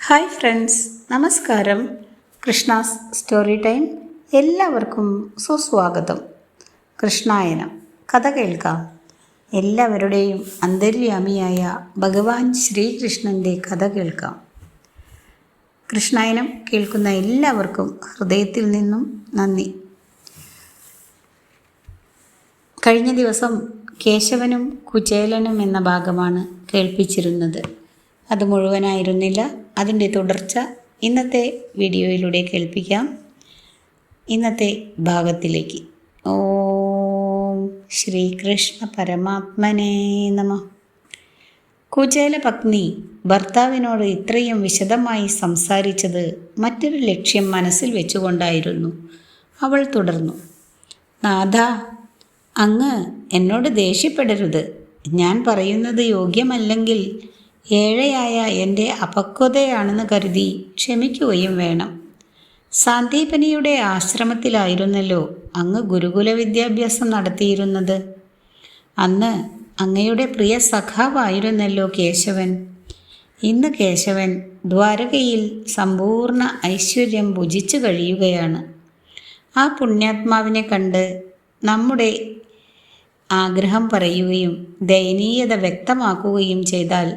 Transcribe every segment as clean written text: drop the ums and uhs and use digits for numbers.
Hi friends, നമസ്കാരം. Krishna's story time എല്ലാവർക്കും സുസ്വാഗതം. കൃഷ്ണായനം കഥ കേൾക്കാം. എല്ലാവരുടെയും അന്തര്യാമിയായ ഭഗവാൻ ശ്രീകൃഷ്ണൻ്റെ കഥ കേൾക്കാം. കൃഷ്ണായനം കേൾക്കുന്ന എല്ലാവർക്കും ഹൃദയത്തിൽ നിന്നും നന്ദി. കഴിഞ്ഞ ദിവസം കേശവനും കുചേലനും എന്ന ഭാഗമാണ് കേൾപ്പിച്ചിരുന്നത്. അത് മുഴുവനായിരുന്നില്ല. അതിൻ്റെ തുടർച്ച ഇന്നത്തെ വീഡിയോയിലൂടെ കേൾപ്പിക്കാം. ഇന്നത്തെ ഭാഗത്തിലേക്ക്. ഓം ശ്രീകൃഷ്ണ പരമാത്മനേ നമഃ. കുചേല പത്നി ഭർത്താവിനോട് ഇത്രയും വിശദമായി സംസാരിച്ചത് മറ്റൊരു ലക്ഷ്യം മനസ്സിൽ വെച്ചുകൊണ്ടായിരുന്നു. അവൾ തുടർന്നു. നാഥ, അങ്ങ് എന്നോട് ദേഷ്യപ്പെടരുത്. ഞാൻ പറയുന്നത് യോഗ്യമല്ലെങ്കിൽ ഏഴയായ എൻ്റെ അപക്വതയാണെന്ന് കരുതി ക്ഷമിക്കുകയും വേണം. സാന്ദീപനിയുടെ ആശ്രമത്തിലായിരുന്നല്ലോ അങ്ങ് ഗുരുകുല വിദ്യാഭ്യാസം നടത്തിയിരുന്നത്. അന്ന് അങ്ങയുടെ പ്രിയ സഖാവായിരുന്നല്ലോ കേശവൻ. ഇന്ന് കേശവൻ ദ്വാരകയിൽ സമ്പൂർണ്ണ ഐശ്വര്യം ഭുജിച്ചു കഴിയുകയാണ്. ആ പുണ്യാത്മാവിനെ കണ്ട് നമ്മുടെ ആഗ്രഹം പറയുകയും ദയനീയത വ്യക്തമാക്കുകയും ചെയ്താൽ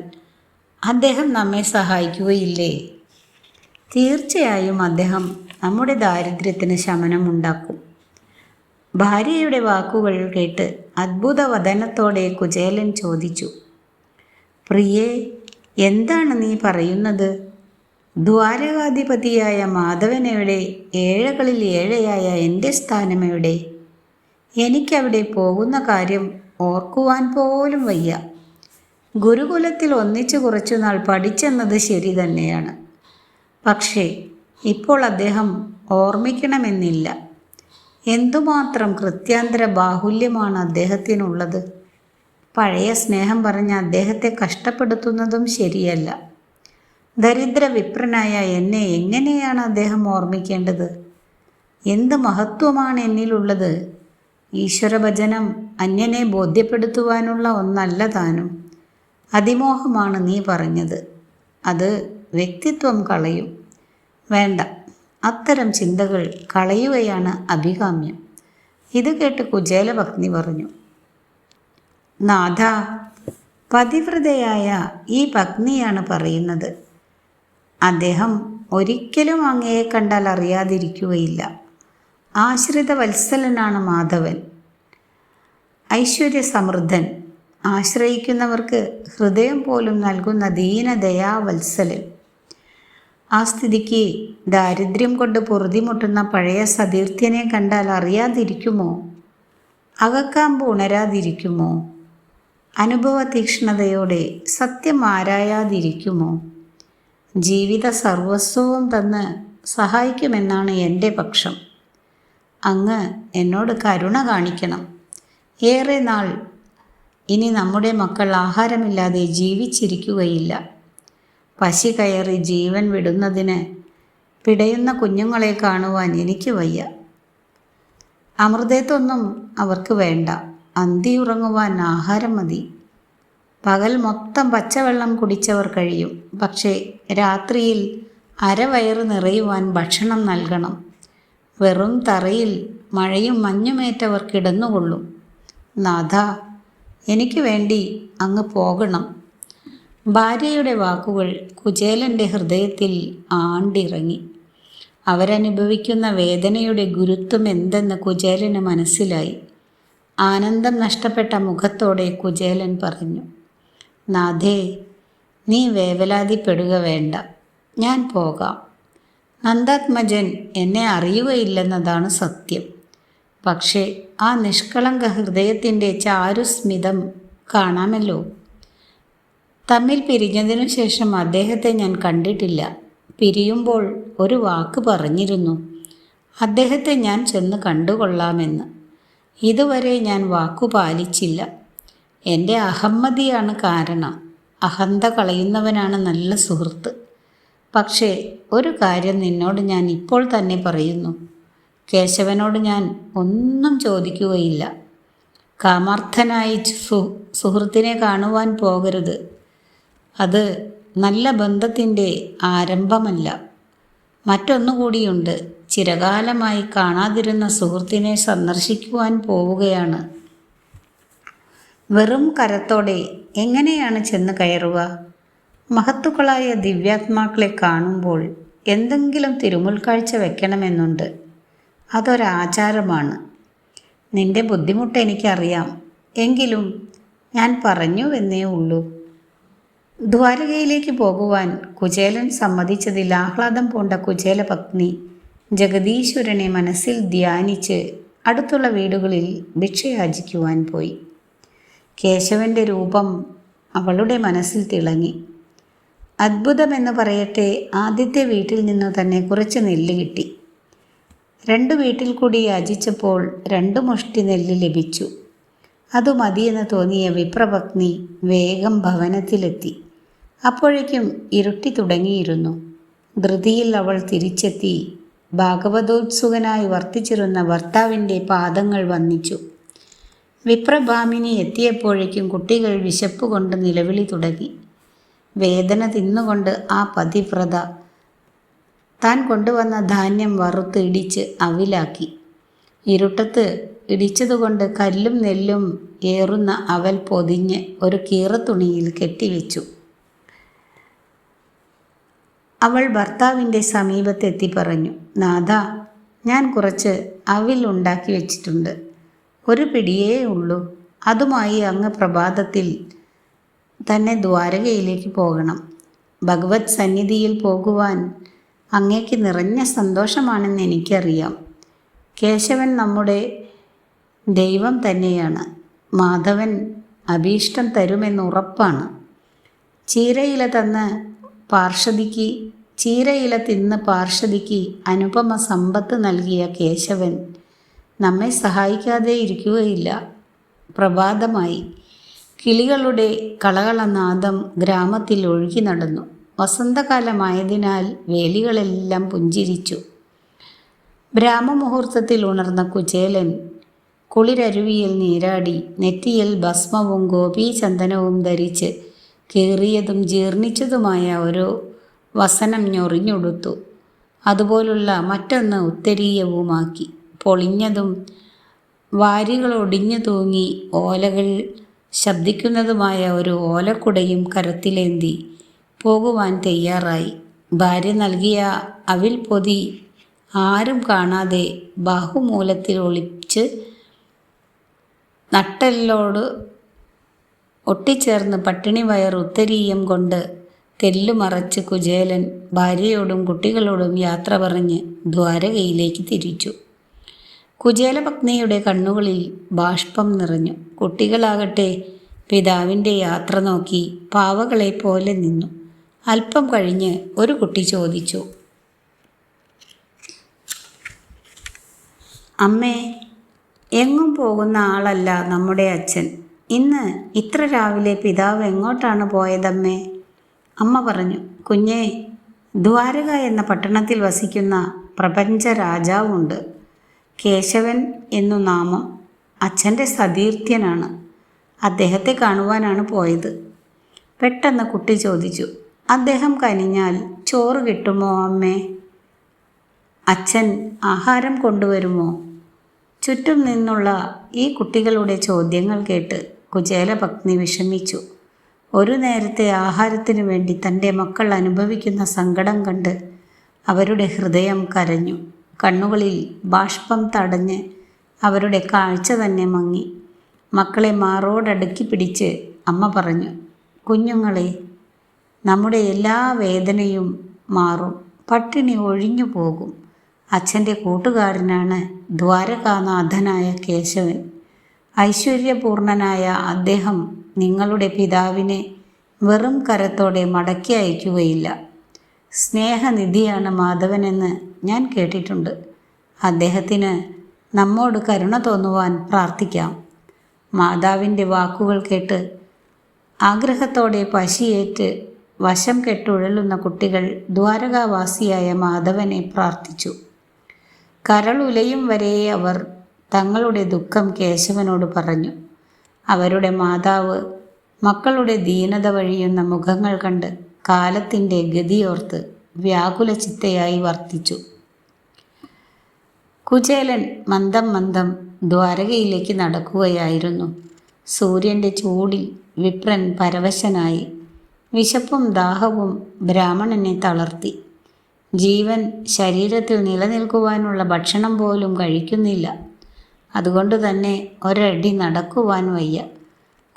അദ്ദേഹം നമ്മെ സഹായിക്കുകയില്ലേ? തീർച്ചയായും അദ്ദേഹം നമ്മുടെ ദാരിദ്ര്യത്തിന് ശമനമുണ്ടാക്കും. ഭാര്യയുടെ വാക്കുകൾ കേട്ട് അത്ഭുതവദനത്തോടെ കുചേലൻ ചോദിച്ചു. പ്രിയേ, എന്താണ് നീ പറയുന്നത്? ദ്വാരകാധിപതിയായ മാധവനെവിടെ? ഏഴകളിൽ ഏഴയായ എൻ്റെ സ്ഥാനമെവിടെ? എനിക്കവിടെ പോകുന്ന കാര്യം ഓർക്കുവാൻ പോലും വയ്യ. ഗുരുകുലത്തിൽ ഒന്നിച്ചു കുറച്ചുനാൾ പഠിച്ചെന്നത് ശരി തന്നെയാണ്. പക്ഷേ ഇപ്പോൾ അദ്ദേഹം ഓർമ്മിക്കണമെന്നില്ല. എന്തുമാത്രം കൃത്യാന്തര ബാഹുല്യമാണ് അദ്ദേഹത്തിനുള്ളത്. പഴയ സ്നേഹം പറഞ്ഞ് അദ്ദേഹത്തെ കഷ്ടപ്പെടുത്തുന്നതും ശരിയല്ല. ദരിദ്ര വിപ്രനായ എന്നെ എങ്ങനെയാണ് അദ്ദേഹം ഓർമ്മിക്കേണ്ടത്? എന്ത് മഹത്വമാണ് എന്നിലുള്ളത്? ഈശ്വരഭജനം അന്യനെ ബോധ്യപ്പെടുത്തുവാനുള്ള ഒന്നല്ല താനും. അതിമോഹമാണ് നീ പറഞ്ഞത്. അത് വ്യക്തിത്വം കളയും. വേണ്ട, അത്തരം ചിന്തകൾ കളയുകയാണ് അഭികാമ്യം. ഇത് കേട്ട് കുചേല പത്നി പറഞ്ഞു. നാഥ, പതിവ്രതയായ ഈ പത്നിയാണ് പറയുന്നത്. അദ്ദേഹം ഒരിക്കലും അങ്ങയെ കണ്ടാൽ അറിയാതിരിക്കുകയില്ല. ആശ്രിത വത്സലനാണ് മാധവൻ. ഐശ്വര്യസമൃദ്ധൻ, ആശ്രയിക്കുന്നവർക്ക് ഹൃദയം പോലും നൽകുന്ന ദീനദയാവത്സലൻ. ആ സ്ഥിതിക്ക് ദാരിദ്ര്യം കൊണ്ട് പൊറുതിമുട്ടുന്ന പഴയ സതീർത്ഥ്യനെ കണ്ടാൽ അറിയാതിരിക്കുമോ? അകക്കാമ്പ് ഉണരാതിരിക്കുമോ? അനുഭവ തീക്ഷ്ണതയോടെ സത്യം ആരായാതിരിക്കുമോ? ജീവിത സർവസ്വവും തന്ന് സഹായിക്കുമെന്നാണ് എൻ്റെ പക്ഷം. അങ്ങ് എന്നോട് കരുണ കാണിക്കണം. ഏറെ നാൾ ഇനി നമ്മുടെ മക്കൾ ആഹാരമില്ലാതെ ജീവിച്ചിരിക്കുകയില്ല. പശി കയറി ജീവൻ വിടുന്നതിന് പിടയുന്ന കുഞ്ഞുങ്ങളെ കാണുവാൻ എനിക്ക് വയ്യ. അമൃതത്വമൊന്നും അവർക്ക് വേണ്ട. അന്തിയുറങ്ങുവാൻ ആഹാരം മതി. പകൽ മൊത്തം പച്ചവെള്ളം കുടിച്ചവർ കഴിയും. പക്ഷേ രാത്രിയിൽ അരവയറ് നിറയുവാൻ ഭക്ഷണം നൽകണം. വെറും തറയിൽ മഴയും മഞ്ഞുമേറ്റവർ കിടന്നുകൊള്ളും. നാഥ, എനിക്ക് വേണ്ടി അങ്ങ് പോകണം. ഭാര്യയുടെ വാക്കുകൾ കുചേലൻ്റെ ഹൃദയത്തിൽ ആണ്ടിറങ്ങി. അവരനുഭവിക്കുന്ന വേദനയുടെ ഗുരുത്വം എന്തെന്ന് കുചേലന് മനസ്സിലായി. ആനന്ദം നഷ്ടപ്പെട്ട മുഖത്തോടെ കുചേലൻ പറഞ്ഞു. നാഥേ, നീ വേവലാതിപ്പെടുക വേണ്ട. ഞാൻ പോകാം. നന്ദാത്മജൻ എന്നെ അറിയുകയില്ലെന്നതാണ് സത്യം. പക്ഷേ ആ നിഷ്കളങ്ക ഹൃദയത്തിൻ്റെ ചാരുസ്മിതം കാണാമല്ലോ. തമ്മിൽ പിരിഞ്ഞതിനു ശേഷം അദ്ദേഹത്തെ ഞാൻ കണ്ടിട്ടില്ല. പിരിയുമ്പോൾ ഒരു വാക്ക് പറഞ്ഞിരുന്നു, അദ്ദേഹത്തെ ഞാൻ ചെന്ന് കണ്ടുകൊള്ളാമെന്ന്. ഇതുവരെ ഞാൻ വാക്കു പാലിച്ചില്ല. എൻ്റെ അഹമ്മതിയാണ് കാരണം. അഹന്ത കളയുന്നവനാണ് നല്ല സുഹൃത്ത്. പക്ഷേ ഒരു കാര്യം നിന്നോട് ഞാൻ ഇപ്പോൾ തന്നെ പറയുന്നു. കേശവനോട് ഞാൻ ഒന്നും ചോദിക്കുകയില്ല. കാമാർത്ഥനായി സുഹൃത്തിനെ കാണുവാൻ പോകരുത്. അത് നല്ല ബന്ധത്തിൻ്റെ ആരംഭമല്ല. മറ്റൊന്നുകൂടിയുണ്ട്. ചിരകാലമായി കാണാതിരുന്ന സുഹൃത്തിനെ സന്ദർശിക്കുവാൻ പോവുകയാണ്. വെറും കരത്തോടെ എങ്ങനെയാണ് ചെന്ന് കയറുക? മഹത്തുക്കളായ ദിവ്യാത്മാക്കളെ കാണുമ്പോൾ എന്തെങ്കിലും തിരുമുൽക്കാഴ്ച വെക്കണമെന്നുണ്ട്. അതൊരാചാരമാണ്. നിന്റെ ബുദ്ധിമുട്ട് എനിക്കറിയാം. എങ്കിലും ഞാൻ പറഞ്ഞുവെന്നേ ഉള്ളൂ. ദ്വാരകയിലേക്ക് പോകുവാൻ കുചേലൻ സമ്മതിച്ചതിൽ ആഹ്ലാദം പൂണ്ട കുചേലപത്നി ജഗദീശ്വരനെ മനസ്സിൽ ധ്യാനിച്ച് അടുത്തുള്ള വീടുകളിൽ ഭിക്ഷയാചിക്കുവാൻ പോയി. കേശവൻ്റെ രൂപം അവളുടെ മനസ്സിൽ തിളങ്ങി. അത്ഭുതമെന്ന് പറയട്ടെ, ആദ്യത്തെ വീട്ടിൽ നിന്നു തന്നെ കുറച്ച് നെല്ല് കിട്ടി. 2 വീട്ടിൽ കൂടി യാചിച്ചപ്പോൾ 2 മുഷ്ടി നെല്ല് ലഭിച്ചു. അതു മതിയെന്ന് തോന്നിയ വിപ്രപത്നി വേഗം ഭവനത്തിലെത്തി. അപ്പോഴേക്കും ഇരുട്ടി തുടങ്ങിയിരുന്നു. ധൃതിയിൽ അവൾ തിരിച്ചെത്തി ഭാഗവതോത്സുകനായി വർത്തിച്ചിരുന്ന ഭർത്താവിൻ്റെ പാദങ്ങൾ വന്ദിച്ചു. വിപ്രഭാമിനി എത്തിയപ്പോഴേക്കും കുട്ടികൾ വിശപ്പ് കൊണ്ട് നിലവിളി തുടങ്ങി. വേദന തിന്നുകൊണ്ട് ആ പതിവ്രത താൻ കൊണ്ടുവന്ന ധാന്യം വറുത്ത് ഇടിച്ച് അവിലാക്കി. ഇരുട്ടത്ത് ഇടിച്ചതുകൊണ്ട് കല്ലും നെല്ലും ഏറുന്ന അവൽ പൊതിഞ്ഞ് ഒരു കീറത്തുണിയിൽ കെട്ടിവെച്ചു. അവൾ ഭർത്താവിൻ്റെ സമീപത്തെത്തി പറഞ്ഞു, നാഥാ, ഞാൻ കുറച്ച് അവിൽ ഉണ്ടാക്കി വെച്ചിട്ടുണ്ട്. 1 പിടിയേ ഉള്ളൂ. അതുമായി അങ്ങ് പ്രഭാതത്തിൽ തന്നെ ദ്വാരകയിലേക്ക് പോകണം. ഭഗവത് സന്നിധിയിൽ പോകുവാൻ അങ്ങേക്ക് നിറഞ്ഞ സന്തോഷമാണെന്ന് എനിക്കറിയാം. കേശവൻ നമ്മുടെ ദൈവം തന്നെയാണ്. മാധവൻ അഭീഷ്ടം തരുമെന്ന് ഉറപ്പാണ്. ചീരയില തിന്ന് പാർഷദിക്ക് അനുപമ സമ്പത്ത് നൽകിയ കേശവൻ നമ്മെ സഹായിക്കാതെ ഇരിക്കുകയില്ല. പ്രഭാതമായി. കിളികളുടെ കളകളനാദം ഗ്രാമത്തിൽ ഒഴുകി നടന്നു. വസന്തകാലമായതിനാൽ വേലികളെല്ലാം പുഞ്ചിരിച്ചു. ബ്രാഹ്മമുഹൂർത്തത്തിൽ ഉണർന്ന കുചേലൻ കുളിരരുവിയിൽ നീരാടി നെറ്റിയിൽ ഭസ്മവും ഗോപീചന്ദനവും ധരിച്ച് കീറിയതും ജീർണിച്ചതുമായ ഒരു വസനം ഞൊറിഞ്ഞുടുത്തു. അതുപോലുള്ള മറ്റൊന്ന് ഉത്തരീയവുമാക്കി. പൊളിഞ്ഞതും വാരികളൊടിഞ്ഞു തൂങ്ങി ഓലകൾ ശബ്ദിക്കുന്നതുമായ ഒരു ഓലക്കുടയും കരത്തിലേന്തി പോകുവാൻ തയ്യാറായി. ഭാര്യ നൽകിയ അവിൽ പൊതി ആരും കാണാതെ ബാഹുമൂലത്തിൽ ഒളിച്ച് നട്ടെല്ലോട് ഒട്ടിച്ചേർന്ന് പട്ടിണി വയർ ഉത്തരീയം കൊണ്ട് തെല്ലുമറച്ച് കുചേലൻ ഭാര്യയോടും കുട്ടികളോടും യാത്ര പറഞ്ഞ് ദ്വാരകയിലേക്ക് തിരിച്ചു. കുചേലപത്നിയുടെ കണ്ണുകളിൽ ബാഷ്പം നിറഞ്ഞു. കുട്ടികളാകട്ടെ പിതാവിൻ്റെ യാത്ര നോക്കി പാവകളെ പോലെ നിന്നു. അല്പം കഴിഞ്ഞ് ഒരു കുട്ടി ചോദിച്ചു, അമ്മേ, എങ്ങും പോകുന്ന ആളല്ല നമ്മുടെ അച്ഛൻ. ഇന്ന് ഇത്ര രാവിലെ പിതാവ് എങ്ങോട്ടാണ് പോയതമ്മേ? അമ്മ പറഞ്ഞു, കുഞ്ഞേ, ദ്വാരക എന്ന പട്ടണത്തിൽ വസിക്കുന്ന പ്രപഞ്ച രാജാവുണ്ട്. കേശവൻ എന്നു നാമം. അച്ഛൻ്റെ സതീർത്ഥ്യനാണ്. അദ്ദേഹത്തെ കാണുവാനാണ് പോയത്. പെട്ടെന്ന് കുട്ടി ചോദിച്ചു, അദ്ദേഹം കനിഞ്ഞാൽ ചോറ് കിട്ടുമോ അമ്മേ? അച്ഛൻ ആഹാരം കൊണ്ടുവരുമോ? ചുറ്റും നിന്നുള്ള ഈ കുട്ടികളുടെ ചോദ്യങ്ങൾ കേട്ട് കുചേലപത്നി വിഷമിച്ചു. ഒരു നേരത്തെ ആഹാരത്തിനു വേണ്ടി തൻ്റെ മക്കൾ അനുഭവിക്കുന്ന സങ്കടം കണ്ട് അവരുടെ ഹൃദയം കരഞ്ഞു. കണ്ണുകളിൽ ബാഷ്പം തടഞ്ഞ് അവരുടെ കാഴ്ച തന്നെ മങ്ങി. മക്കളെ മാറോടടുക്കി പിടിച്ച് അമ്മ പറഞ്ഞു, കുഞ്ഞുങ്ങളെ, നമ്മുടെ എല്ലാ വേദനയും മാറും. പട്ടിണി ഒഴിഞ്ഞു പോകും. അച്ഛൻ്റെ കൂട്ടുകാരനാണ് ദ്വാരകാനാഥനായ കേശവൻ. ഐശ്വര്യപൂർണനായ അദ്ദേഹം നിങ്ങളുടെ പിതാവിനെ വെറും കരത്തോടെ മടക്കി അയക്കുകയില്ല. സ്നേഹനിധിയാണ് മാധവനെന്ന് ഞാൻ കേട്ടിട്ടുണ്ട്. അദ്ദേഹത്തിന് നമ്മോട് കരുണ തോന്നുവാൻ പ്രാർത്ഥിക്കാം. മാതാവിൻ്റെ വാക്കുകൾ കേട്ട് ആഗ്രഹത്തോടെ പശിയേറ്റ് വശം കെട്ടുഴലുന്ന കുട്ടികൾ ദ്വാരകാവാസിയായ മാധവനെ പ്രാർത്ഥിച്ചു. കരളുലയും വരെ അവർ തങ്ങളുടെ ദുഃഖം കേശവനോട് പറഞ്ഞു. അവരുടെ മാതാവ് മക്കളുടെ ദീനത വഴിയുന്ന മുഖങ്ങൾ കണ്ട് കാലത്തിൻ്റെ ഗതിയോർത്ത് വ്യാകുല ചിത്തയായി വർത്തിച്ചു. കുചേലൻ മന്ദം മന്ദം ദ്വാരകയിലേക്ക് നടക്കുകയായിരുന്നു. സൂര്യൻ്റെ ചൂടിൽ വിപ്രൻ പരവശനായി. വിശപ്പും ദാഹവും ബ്രാഹ്മണനെ തളർത്തി. ജീവൻ ശരീരത്തിൽ നിലനിൽക്കുവാനുള്ള ഭക്ഷണം പോലും കഴിക്കുന്നില്ല. അതുകൊണ്ട് തന്നെ ഒരടി നടക്കുവാൻ വയ്യ.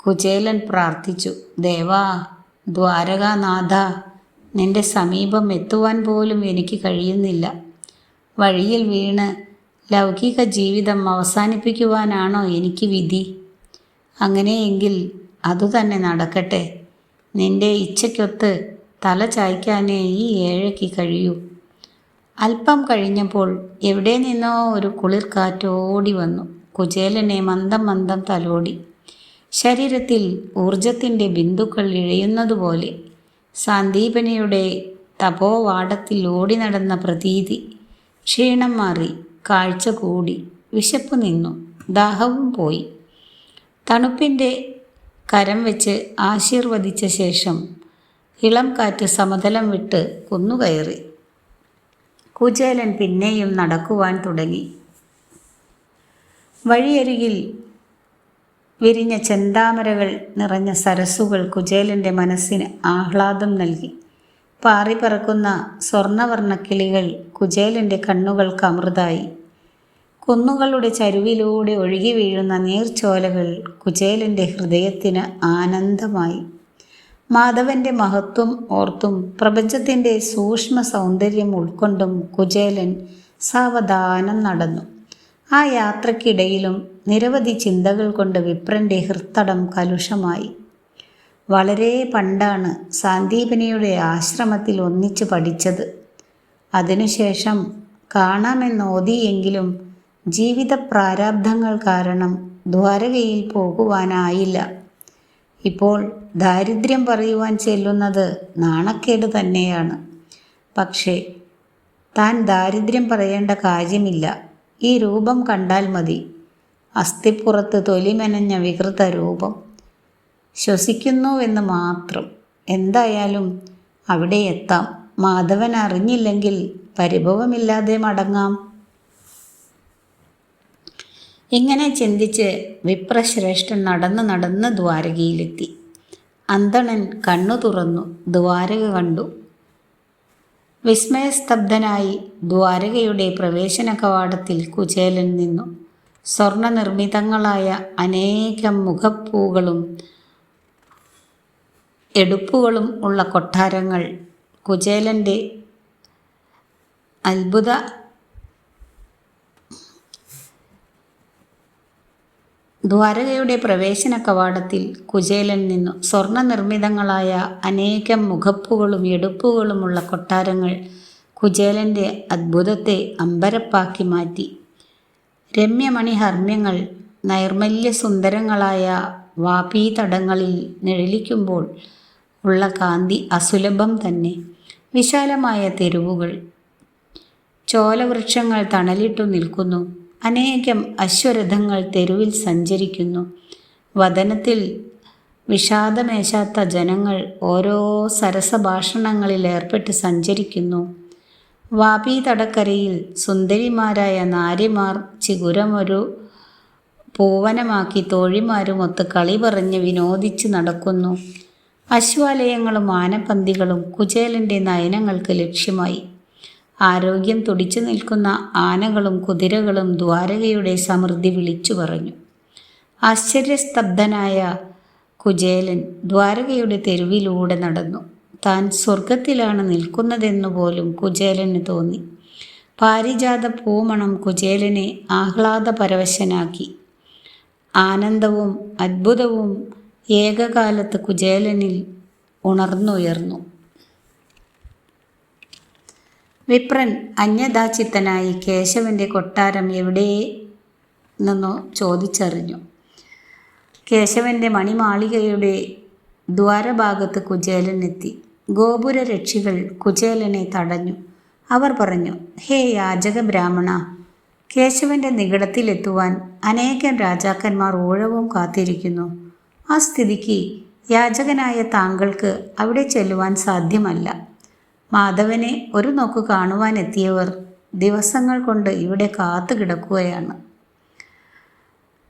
കുചേലൻ പ്രാർത്ഥിച്ചു, ദേവാ, ദ്വാരകാനാഥ, നിന്റെ സമീപം എത്തുവാൻ പോലും എനിക്ക് കഴിയുന്നില്ല. വഴിയിൽ വീണ് ലൗകിക ജീവിതം അവസാനിപ്പിക്കുവാനാണോ എനിക്ക് വിധി? അങ്ങനെയെങ്കിൽ അതുതന്നെ നടക്കട്ടെ. നിന്റെ ഇച്ഛയ്ക്കൊത്ത് തല ചായ്ക്കാനേ ഈ ഏഴയ്ക്ക് കഴിയൂ. അല്പം കഴിഞ്ഞപ്പോൾ എവിടെ നിന്നോ ഒരു കുളിർ കാറ്റോടി വന്നു. കുചേലനെ മന്ദം മന്ദം തലോടി. ശരീരത്തിൽ ഊർജത്തിൻ്റെ ബിന്ദുക്കൾ ഇഴയുന്നതുപോലെ സാന്ദീപനിയുടെ തപോവാടത്തിൽ ഓടി നടന്ന പ്രതീതി. ക്ഷീണം മാറി, കാഴ്ച കൂടി, വിശപ്പ് നിന്നു, ദാഹവും പോയി. തണുപ്പിൻ്റെ കരം വെച്ച് ആശീർവദിച്ച ശേഷം ഇളം കാറ്റ് സമതലം വിട്ട് കുന്നുകയറി. കുചേലൻ പിന്നെയും നടക്കുവാൻ തുടങ്ങി. വഴിയരികിൽ വിരിഞ്ഞ ചെന്താമരകൾ നിറഞ്ഞ സരസ്സുകൾ കുചേലൻ്റെ മനസ്സിന് ആഹ്ലാദം നൽകി. പാറിപ്പറക്കുന്ന സ്വർണവർണ്ണ കിളികൾ കുചേലൻ്റെ കണ്ണുകൾക്ക് അമൃതായി. കുന്നുകളുടെ ചരുവിലൂടെ ഒഴുകി വീഴുന്ന നീർച്ചോലകൾ കുചേലൻ്റെ ഹൃദയത്തിന് ആനന്ദമായി. മാധവൻ്റെ മഹത്വം ഓർത്തും പ്രപഞ്ചത്തിൻ്റെ സൂക്ഷ്മ സൗന്ദര്യം ഉൾക്കൊണ്ടും കുചേലൻ സാവധാനം നടന്നു. ആ യാത്രക്കിടയിലും നിരവധി ചിന്തകൾ കൊണ്ട് വിപ്രൻ്റെ ഹൃത്തടം കലുഷമായി. വളരെ പണ്ടാണ് സാന്ദീപനിയുടെ ആശ്രമത്തിൽ ഒന്നിച്ച് പഠിച്ചത്. അതിനുശേഷം കാണാമെന്നോതിയെങ്കിലും ജീവിത പ്രാരാബ്ധങ്ങൾ കാരണം ദ്വാരകയിൽ പോകുവാനായില്ല. ഇപ്പോൾ ദാരിദ്ര്യം പറയുവാൻ ചെല്ലുന്നത് നാണക്കേട് തന്നെയാണ്. പക്ഷേ താൻ ദാരിദ്ര്യം പറയേണ്ട കാര്യമില്ല. ഈ രൂപം കണ്ടാൽ മതി. അസ്ഥിപ്പുറത്ത് തൊലിമെനഞ്ഞ വികൃത രൂപം. ശ്വസിക്കുന്നുവെന്ന് മാത്രം. എന്തായാലും അവിടെ എത്താം. മാധവൻ അറിഞ്ഞില്ലെങ്കിൽ പരിഭവമില്ലാതെ മടങ്ങാം. ഇങ്ങനെ ചിന്തിച്ച് വിപ്രശ്രേഷ്ഠൻ നടന്ന് ദ്വാരകയിലെത്തി. അന്തണൻ കണ്ണു തുറന്നു ദ്വാരക കണ്ടു. വിസ്മയസ്തബ്ധനായി ദ്വാരകയുടെ പ്രവേശന കവാടത്തിൽ കുചേലൻ നിന്നു. സ്വർണ്ണ നിർമ്മിതങ്ങളായ അനേകം മുഖപ്പൂകളും എടുപ്പുകളും ഉള്ള കൊട്ടാരങ്ങൾ കുചേലൻ്റെ അത്ഭുത ദ്വാരകയുടെ പ്രവേശന കവാടത്തിൽ കുചേലൻ നിന്നു. സ്വർണ്ണ നിർമ്മിതങ്ങളായ അനേകം മുഖപ്പുകളും എടുപ്പുകളുമുള്ള കൊട്ടാരങ്ങൾ കുചേലൻ്റെ അത്ഭുതത്തെ അമ്പരപ്പാക്കി മാറ്റി. രമ്യമണിഹർമ്മ്യങ്ങൾ നൈർമല്യസുന്ദരങ്ങളായ വാപീതടങ്ങളിൽ നിഴലിക്കുമ്പോൾ ഉള്ള കാന്തി അസുലഭം തന്നെ. വിശാലമായ തെരുവുകൾ, ചോലവൃക്ഷങ്ങൾ തണലിട്ടു നിൽക്കുന്നു. അനേകം അശ്വരഥങ്ങൾ തെരുവിൽ സഞ്ചരിക്കുന്നു. വദനത്തിൽ വിഷാദമേശാത്ത ജനങ്ങൾ ഓരോ സരസഭാഷണങ്ങളിൽ ഏർപ്പെട്ട് സഞ്ചരിക്കുന്നു. വാപീതടക്കരയിൽ സുന്ദരിമാരായ നാരിമാർ ചിഗുരമൊരു പൂവനമാക്കി തോഴിമാരുമൊത്ത് കളി പറഞ്ഞ് വിനോദിച്ച് നടക്കുന്നു. അശ്വാലയങ്ങളും ആനപ്പന്തികളും കുചേലൻ്റെ നയനങ്ങൾക്ക് ലക്ഷ്യമായി. ആരോഗ്യം തുടിച്ചു നിൽക്കുന്ന ആനകളും കുതിരകളും ദ്വാരകയുടെ സമൃദ്ധി വിളിച്ചു പറഞ്ഞു. ആശ്ചര്യസ്തബ്ധനായ കുചേലൻ ദ്വാരകയുടെ തെരുവിലൂടെ നടന്നു. താൻ സ്വർഗത്തിലാണ് നിൽക്കുന്നതെന്നുപോലും കുചേലന് തോന്നി. പാരിജാത പൂമണം കുചേലനെ ആഹ്ലാദപരവശനാക്കി. ആനന്ദവും അത്ഭുതവും ഏകകാലത്ത് കുചേലനിൽ ഉണർന്നുയർന്നു. വിപ്രൻ അന്യഥാചിത്തനായി കേശവൻ്റെ കൊട്ടാരം എവിടെ നിന്നോ ചോദിച്ചറിഞ്ഞു. കേശവൻ്റെ മണിമാളികയുടെ ദ്വാരഭാഗത്ത് കുചേലൻ എത്തി. ഗോപുരരക്ഷികൾ കുചേലനെ തടഞ്ഞു. അവർ പറഞ്ഞു, ഹേ യാചക ബ്രാഹ്മണ, കേശവൻ്റെ നികടത്തിലെത്തുവാൻ അനേകം രാജാക്കന്മാർ ഊഴവും കാത്തിരിക്കുന്നു. ആ സ്ഥിതിക്ക് യാചകനായ താങ്കൾക്ക് അവിടെ ചെല്ലുവാൻ സാധ്യമല്ല. മാധവനെ ഒരു നോക്ക് കാണുവാനെത്തിയവർ ദിവസങ്ങൾ കൊണ്ട് ഇവിടെ കാത്തു കിടക്കുകയാണ്.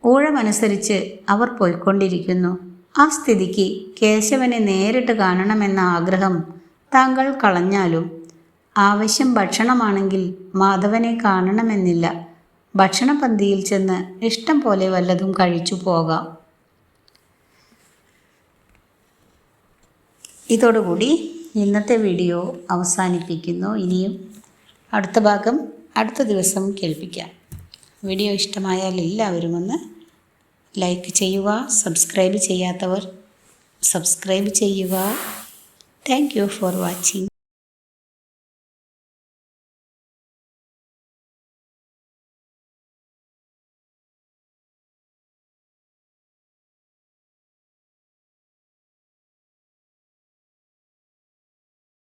ഊഴമനുസരിച്ച് അവർ പോയിക്കൊണ്ടിരിക്കുന്നു. ആ സ്ഥിതിക്ക് കേശവനെ നേരിട്ട് കാണണമെന്ന ആഗ്രഹം താങ്കൾ കളഞ്ഞാലും ആവശ്യം ഭക്ഷണമാണെങ്കിൽ മാധവനെ കാണണമെന്നില്ല. ഭക്ഷണപന്തിയിൽ ചെന്ന് ഇഷ്ടം പോലെ വല്ലതും കഴിച്ചു പോകാം. ഇതോടുകൂടി ഇന്നത്തെ വീഡിയോ അവസാനിപ്പിക്കുന്നു. ഇനിയും അടുത്ത ഭാഗം അടുത്ത ദിവസം കേൾപ്പിക്കാം. വീഡിയോ ഇഷ്ടമായാൽ എല്ലാവരും ഒന്ന് ലൈക്ക് ചെയ്യുക. സബ്സ്ക്രൈബ് ചെയ്യാത്തവർ സബ്സ്ക്രൈബ് ചെയ്യുക. Thank you for watching.